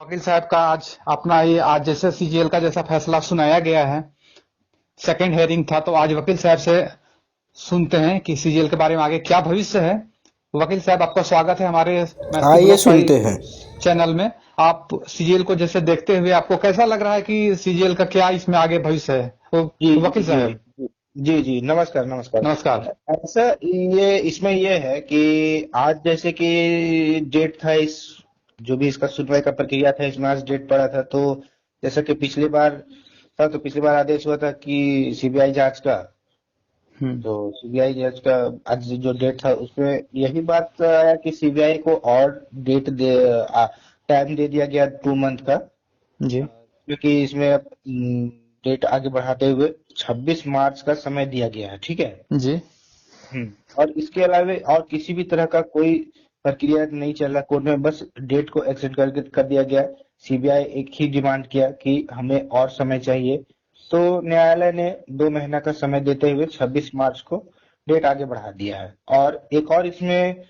वकील साहब का आज जैसे सीजीएल का जैसा फैसला सुनाया गया है। सेकंड हेयरिंग था तो आज वकील साहब से सुनते हैं कि सीजीएल के बारे में आगे क्या भविष्य है। वकील साहब, आपका स्वागत है हमारे मैथिली आइए ब्लॉग पाई सुनते हैं। चैनल में। आप सीजीएल को जैसे देखते हुए आपको कैसा लग रहा है कि सीजीएल का क्या इसमें आगे भविष्य है? जी वकील जी जी साहब, जी जी जी, नमस्कार नमस्कार। नमस्कार। ऐसा ये इसमें ये है कि आज जैसे कि डेट था इस जो भी इसका सुनवाई का प्रक्रिया था, इसमें आज डेट पड़ा था। तो जैसा कि पिछली बार आदेश हुआ था कि सीबीआई जांच का, हम्म। तो सीबीआई जांच का आज जो डेट था उसमें यही बात आया कि सीबीआई को और डेट दे टाइम दे दिया गया 2 मंथ का। जी क्योंकि इसमें डेट आगे बढ़ाते हुए 26 मार्च का समय दिया गया है, ठीक है। जी। और इसके अलावा और किसी भी तरह का कोई प्रक्रिया नहीं चल रहा कोर्ट में, बस डेट को एक्सटेंड कर दिया गया। सीबीआई एक ही डिमांड किया कि हमें और समय चाहिए, तो न्यायालय ने 2 महीना का समय देते हुए 26 मार्च को डेट आगे बढ़ा दिया है। और एक और इसमें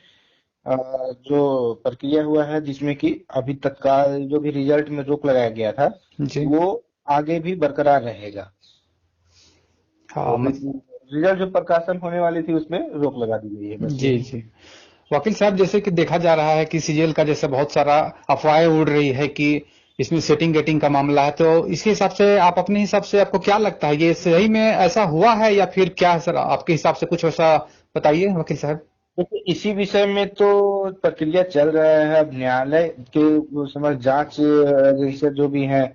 जो प्रक्रिया हुआ है जिसमें कि अभी तत्काल जो भी रिजल्ट में रोक लगाया गया था, जी। वो आगे भी बरकरार रहेगा। तो हाँ अभी रिजल्ट जो प्रकाशन होने वाली थी उसमें रोक लगा दी गई है, बस जी यही। जी। वकील साहब, जैसे कि देखा जा रहा है कि सीजीएल का जैसे बहुत सारा अफवाहें उड़ रही है कि इसमें सेटिंग गेटिंग का मामला है, तो इसके हिसाब से आप अपने हिसाब से आपको क्या लगता है, ये सही में ऐसा हुआ है या फिर क्या है? सर, आपके हिसाब से कुछ वैसा बताइए वकील साहब। देखिए, इसी विषय में तो प्रक्रिया चल रहा है। अब न्यायालय के उस समय जांच जैसे जो भी है,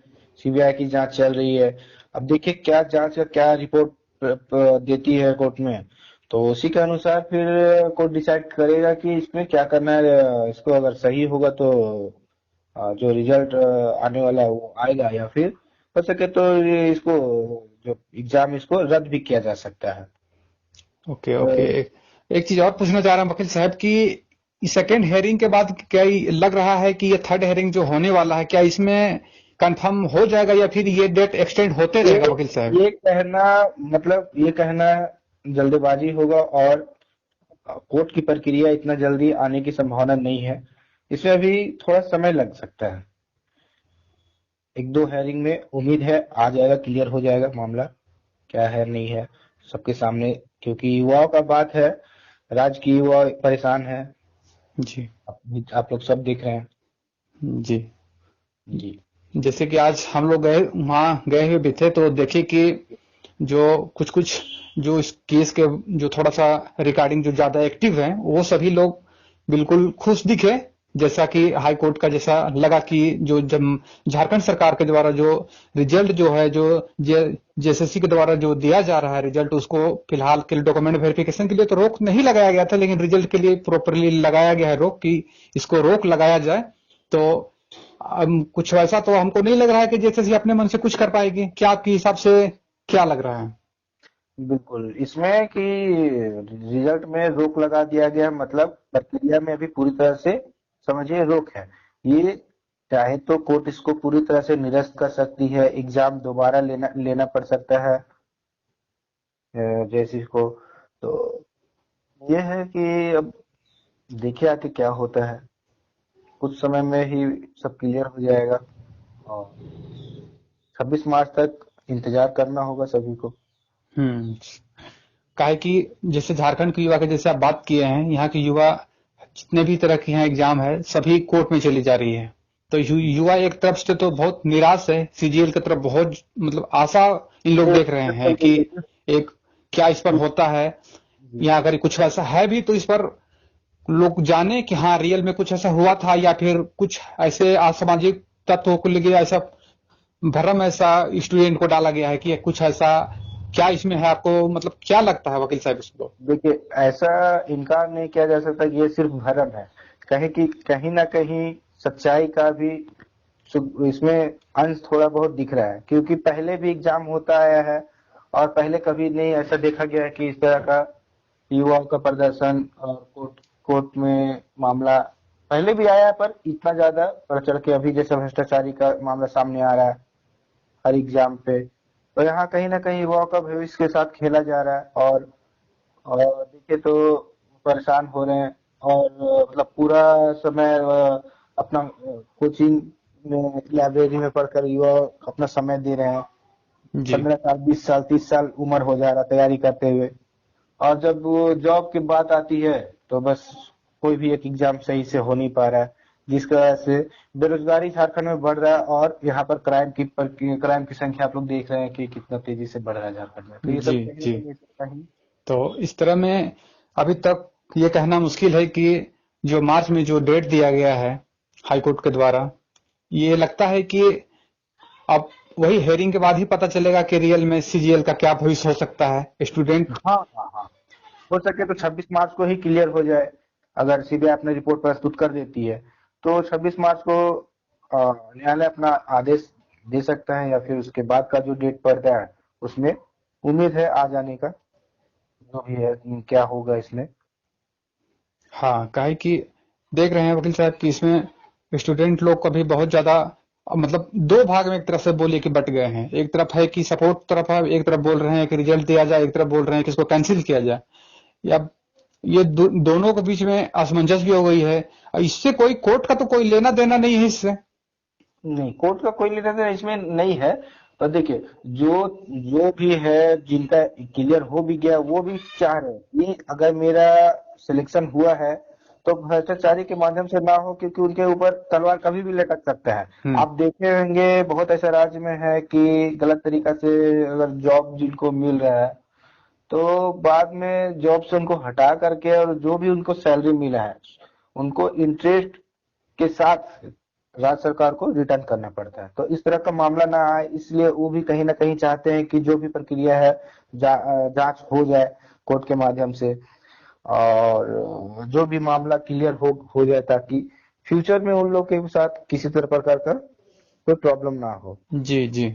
सीबीआई की जांच चल रही है। अब देखिए क्या जांच का क्या रिपोर्ट देती है कोर्ट में, तो उसी के अनुसार फिर कोर्ट डिसाइड करेगा कि इसमें क्या करना है। इसको अगर सही होगा तो जो रिजल्ट आने वाला है वो आएगा, या फिर हो सके तो ये इसको जो एग्जाम इसको रद्द भी किया जा सकता है। Okay okay. तो एक चीज और पूछना चाह रहा हूं वकील साहब कि सेकेंड हेयरिंग के बाद क्या ये लग रहा है कि ये थर्ड हेयरिंग जो होने वाला है, क्या इसमें कंफर्म हो जाएगा या फिर ये डेट एक्सटेंड होते ये रहेगा वकील साहब? ये कहना ये कहना जल्दबाजी होगा, और कोर्ट की प्रक्रिया इतना जल्दी आने की संभावना नहीं है। इसमें अभी थोड़ा समय लग सकता है। 1-2 हेयरिंग में उम्मीद है आ जाएगा, क्लियर हो जाएगा मामला, क्या है नहीं है सबके सामने। क्योंकि युवाओं का बात है, राज्य की युवा परेशान है। जी आप लोग सब देख रहे हैं। जी। जी जैसे कि आज हम लोग वहां गए हुए भी थे तो देखे कि जो कुछ कुछ जो इस केस के जो थोड़ा सा रिगार्डिंग जो ज्यादा एक्टिव हैं वो सभी लोग बिल्कुल खुश दिखे। जैसा कि हाई कोर्ट का जैसा लगा कि जो जब झारखंड सरकार के द्वारा जो रिजल्ट जो है जो जेएसएससी के द्वारा जो दिया जा रहा है रिजल्ट, उसको फिलहाल के डॉक्यूमेंट वेरिफिकेशन के लिए तो रोक नहीं लगाया गया था, लेकिन रिजल्ट के लिए प्रॉपरली लगाया गया है रोक, कि इसको रोक लगाया जाए। तो कुछ वैसा तो हमको नहीं लग रहा है कि जेएसएससी अपने मन से कुछ कर पाएगी। क्या आपके हिसाब से क्या लग रहा है? बिल्कुल, इसमें कि रिजल्ट में रोक लगा दिया गया, मतलब प्रक्रिया में अभी पूरी तरह से समझिए रोक है। ये चाहे तो कोर्ट इसको पूरी तरह से निरस्त कर सकती है, एग्जाम दोबारा लेना लेना पड़ सकता है जैसे को। तो ये है कि अब देखिए आगे क्या होता है। कुछ समय में ही सब क्लियर हो जाएगा, और 26 मार्च तक इंतजार करना होगा सभी को। हम्म। काहे कि जैसे झारखंड के युवा के जैसे आप बात किए हैं, यहाँ के युवा जितने भी तरह के यहाँ एग्जाम है सभी कोर्ट में चली जा रही है। तो युवा एक तरफ से तो बहुत निराश है, सीजीएल की तरफ बहुत मतलब आशा इन लोग देख रहे हैं बिल्कुल कि बिल्कुल। एक क्या इस पर होता है, या अगर कुछ ऐसा है भी तो इस पर लोग जाने कि हाँ रियल में कुछ ऐसा हुआ था, या फिर कुछ ऐसे असामाजिक तत्वों को लेके ऐसा भरम ऐसा स्टूडेंट को डाला गया है कि कुछ ऐसा क्या इसमें है? आपको मतलब क्या लगता है वकील साहब इसको? देखिए, ऐसा इनकार नहीं किया जा सकता कि ये सिर्फ भ्रम है। कहीं ना कहीं सच्चाई का भी इसमें अंश थोड़ा बहुत दिख रहा है, क्योंकि पहले भी एग्जाम होता आया है, और पहले कभी नहीं ऐसा देखा गया है कि इस तरह का युवाओं का प्रदर्शन और कोर्ट में मामला पहले भी आया है, पर इतना ज्यादा बढ़ चढ़ के अभी जैसे भ्रष्टाचारी का मामला सामने आ रहा है हर एग्जाम पे। तो यहाँ कहीं ना कहीं युवाओं का भविष्य के साथ खेला जा रहा है, और देखिए तो परेशान हो रहे हैं। और मतलब पूरा समय अपना कोचिंग में लाइब्रेरी में पढ़कर युवा अपना समय दे रहे हैं। जी 15 साल 20 साल 30 साल उम्र हो जा रहा तैयारी करते हुए, और जब वो जॉब की बात आती है तो बस कोई भी एक एग्जाम सही से हो नहीं पा रहा है, जिसकी वजह से बेरोजगारी झारखंड में बढ़ रहा है। और यहाँ पर क्राइम की संख्या आप लोग देख रहे हैं कि कितना तेजी से बढ़ रहा है झारखंड में। तो ये जी सब कहीं ना जी। कहीं कहीं तो इस तरह में अभी तक ये कहना मुश्किल है कि जो मार्च में जो डेट दिया गया है हाई कोर्ट के द्वारा, ये लगता है कि अब वही हेयरिंग के बाद ही पता चलेगा कि रियल में सीजीएल का क्या भविष्य हो सकता है। स्टूडेंट हाँ हाँ हाँ, हो सके तो 26 मार्च को ही क्लियर हो जाए। अगर सीबीआई अपनी रिपोर्ट प्रस्तुत कर देती है तो 26 मार्च को न्यायालय अपना आदेश दे सकता है, या फिर उसके बाद का जो डेट पड़ता है उसमें उम्मीद है आ जाने का। जो भी है क्या होगा इसमें। हाँ, काहे कि देख रहे हैं वकील साहब कि इसमें स्टूडेंट लोग का भी बहुत ज्यादा मतलब दो भाग में एक तरफ से बोलिए कि बट गए हैं। एक तरफ है कि सपोर्ट तरफ है, एक तरफ बोल रहे हैं कि रिजल्ट दिया जाए, एक तरफ बोल रहे हैं कि इसको कैंसिल किया जाए। या ये दोनों के बीच में असमंजस भी हो गई है। और इससे कोई कोर्ट का तो कोई लेना देना नहीं है इससे। नहीं, कोर्ट का कोई लेना देना इसमें नहीं है। पर देखिए, जो जो भी है जिनका क्लियर हो भी गया वो भी चाह रहे हैं कि अगर मेरा सिलेक्शन हुआ है तो भ्रष्टाचारी के माध्यम से ना हो, क्योंकि उनके ऊपर तलवार कभी भी लटक सकता है। हम्म। आप देखे होंगे बहुत ऐसे राज्य में है कि गलत तरीका से अगर जॉब जिनको मिल रहा है तो बाद में जॉब से उनको हटा करके और जो भी उनको सैलरी मिला है उनको इंटरेस्ट के साथ राज्य सरकार को रिटर्न करना पड़ता है। तो इस तरह का मामला ना आए, इसलिए वो भी कहीं ना कहीं चाहते हैं कि जो भी प्रक्रिया है जांच हो जाए कोर्ट के माध्यम से, और जो भी मामला क्लियर हो जाए, ताकि फ्यूचर में उन लोग के साथ किसी तरह प्रकार का कोई प्रॉब्लम ना हो। जी जी।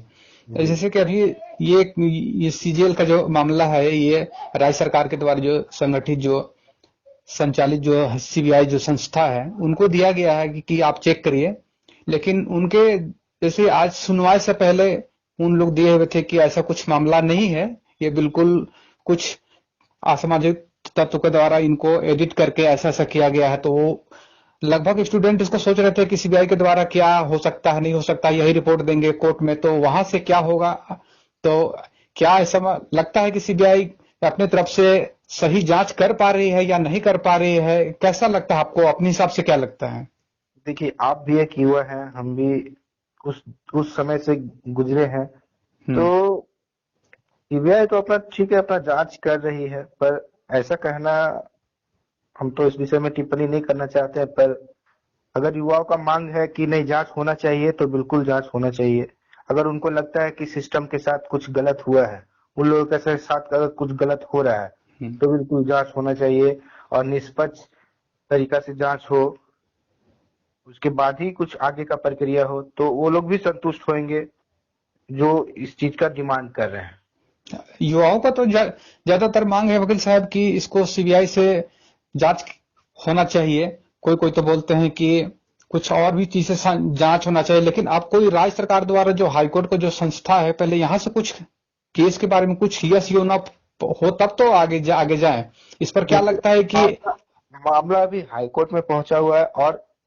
जी जैसे कि अभी ये सीजीएल का जो मामला है, ये राज्य सरकार के द्वारा जो संगठित जो संचालित जो सीबीआई जो संस्था है उनको दिया गया है कि आप चेक करिए। लेकिन उनके जैसे आज सुनवाई से पहले उन लोग दिए हुए थे कि ऐसा कुछ मामला नहीं है, ये बिल्कुल कुछ असामाजिक तत्व के द्वारा इनको एडिट करके ऐसा ऐसा किया गया है। तो वो लगभग स्टूडेंट इसको सोच रहे थे कि सीबीआई के द्वारा क्या हो सकता है, नहीं हो सकता, यही रिपोर्ट देंगे कोर्ट में तो वहां से क्या होगा। तो क्या ऐसा लगता है कि सीबीआई अपने तरफ से सही जांच कर पा रही है या नहीं कर पा रही है? कैसा लगता है आपको? अपने हिसाब से क्या लगता है? देखिए, आप भी एक युवा हैं, हम भी उस उस समय से गुजरे हैं। तो हम्म। सीबीआई तो अपना ठीक है, अपना जांच कर रही है, पर ऐसा कहना, हम तो इस विषय में टिप्पणी नहीं करना चाहते हैं, पर अगर युवाओं का मांग है कि नहीं जांच होना चाहिए तो बिल्कुल जांच होना चाहिए। अगर उनको लगता है कि सिस्टम के साथ कुछ गलत हुआ है, उन लोगों के साथ अगर कुछ गलत हो रहा है हम्म। तो बिल्कुल जांच होना चाहिए, और निष्पक्ष तरीका से जांच हो, उसके बाद ही कुछ आगे का प्रक्रिया हो, तो वो लोग भी संतुष्ट होंगे जो इस चीज का डिमांड कर रहे हैं। युवाओं का तो ज्यादातर मांग है वकील साहब कि इसको सीबीआई से जांच होना चाहिए। कोई कोई तो बोलते हैं कि कुछ और भी चीजें जांच होना चाहिए। लेकिन आप कोई राज्य सरकार द्वारा जो हाईकोर्ट को जो संस्था है, पहले यहाँ से कुछ केस के बारे में कुछ यस यो ना हो तब तो आगे जाए। इस पर क्या देखिए, लगता है कि मामला मामला अभी हाईकोर्ट में पहुंचा हुआ है,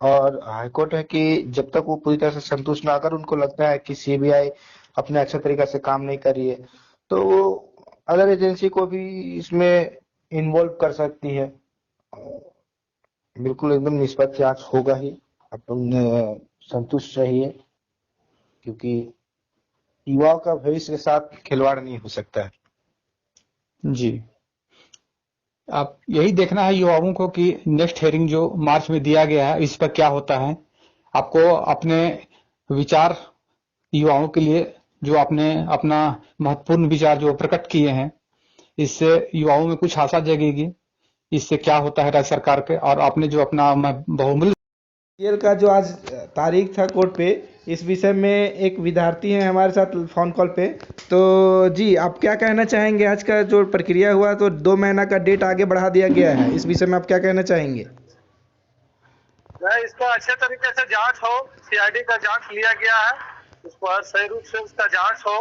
और हाईकोर्ट है कि जब तक वो पूरी तरह से संतुष्ट ना, अगर उनको लगता है कि सीबीआई अपने अच्छे तरीका से काम नहीं कर रही है तो वो अदर एजेंसी को भी इसमें इन्वॉल्व कर सकती है। बिल्कुल एकदम निष्पक्ष जांच होगा ही। अपन संतुष्ट रहिए, क्योंकि युवाओं का भविष्य के साथ खिलवाड़ नहीं हो सकता है। जी, आप यही देखना है युवाओं को कि नेक्स्ट हेयरिंग जो मार्च में दिया गया है इस पर क्या होता है। आपको अपने विचार युवाओं के लिए जो आपने अपना महत्वपूर्ण विचार जो प्रकट किए हैं, इससे युवाओं में कुछ आशा जगेगी। इससे क्या होता है राज्य सरकार के, और आपने जो अपना बहुमूल्य सीजीएल का जो आज तारीख था कोर्ट पे, इस विषय में एक विद्यार्थी हैं हमारे साथ फ़ोन कॉल पे। तो जी, आप क्या कहना चाहेंगे? आज का जो प्रक्रिया हुआ तो 2 महीना का डेट आगे बढ़ा दिया गया है, इस विषय में आप क्या कहना चाहेंगे? इसका अच्छे तरीके से जांच हो, सीआईडी का जांच लिया गया है, उस पर सही रूप से उसका जांच हो,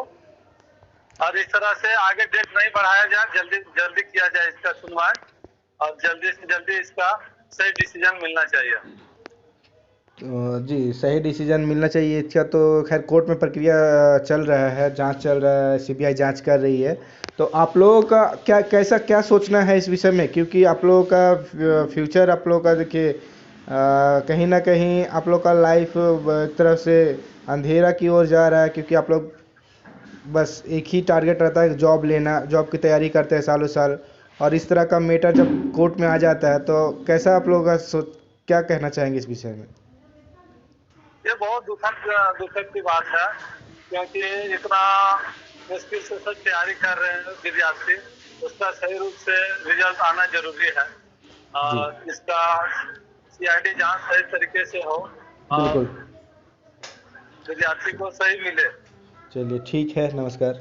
और इस तरह से आगे डेट नहीं बढ़ाया जाए, जल्दी जल्दी किया जाए इसका सुनवाई, और जल्दी से जल्दी इसका सही डिसीजन मिलना चाहिए। जी सही डिसीजन मिलना चाहिए इसका। तो खैर कोर्ट में प्रक्रिया चल रहा है, जांच चल रहा है, सीबीआई जांच कर रही है। तो आप लोगों का क्या सोचना है इस विषय में, क्योंकि आप लोगों का फ्यूचर, आप लोगों का देखिए कहीं ना कहीं आप लोग का लाइफ एक तरफ से अंधेरा की ओर जा रहा है, क्योंकि आप लोग बस एक ही टारगेट रहता है जॉब लेना, जॉब की तैयारी करते हैं सालों साल, और इस तरह का मैटर जब कोर्ट में आ जाता है तो कैसा आप लोगों का क्या कहना चाहेंगे इस विषय में? ये बहुत दुखद की बात है, क्योंकि इतना मुश्किल से सब तैयारी कर रहे हैं विद्यार्थी, उसका सही रूप से रिजल्ट आना जरूरी है। और इसका सीआईडी जांच सही तरीके से हो और बिल्कुल। विद्यार्थी को सही मिले। चलिए ठीक है, नमस्कार।